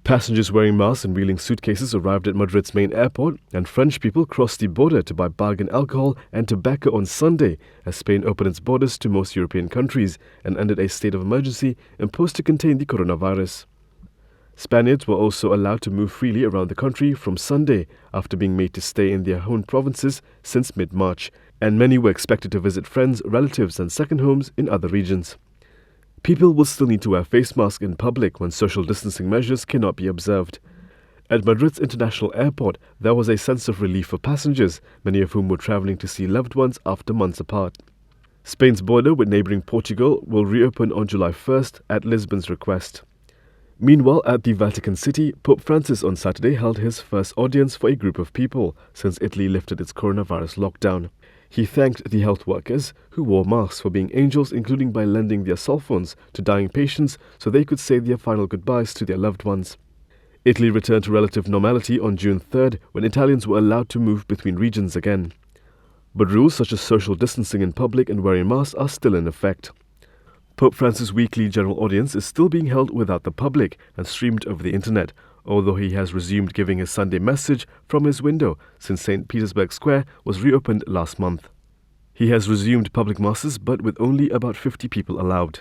Passengers wearing masks and wheeling suitcases arrived at Madrid's main airport, and French people crossed the border to buy bargain alcohol and tobacco on Sunday as Spain opened its borders to most European countries and ended a state of emergency imposed to contain the coronavirus. Spaniards were also allowed to move freely around the country from Sunday after being made to stay in their home provinces since mid-March, and many were expected to visit friends, relatives and second homes in other regions. People will still need to wear face masks in public when social distancing measures cannot be observed. At Madrid's international airport, there was a sense of relief for passengers, many of whom were travelling to see loved ones after months apart. Spain's border with neighbouring Portugal will reopen on July 1st at Lisbon's request. Meanwhile, at the Vatican City, Pope Francis on Saturday held his first audience for a group of people since Italy lifted its coronavirus lockdown. He thanked the health workers who wore masks for being angels, including by lending their cell phones to dying patients so they could say their final goodbyes to their loved ones. Italy returned to relative normality on June 3rd when Italians were allowed to move between regions again. But rules such as social distancing in public and wearing masks are still in effect. Pope Francis' weekly general audience is still being held without the public and streamed over the internet, although he has resumed giving his Sunday message from his window since St. Petersburg Square was reopened last month. He has resumed public masses but with only about 50 people allowed.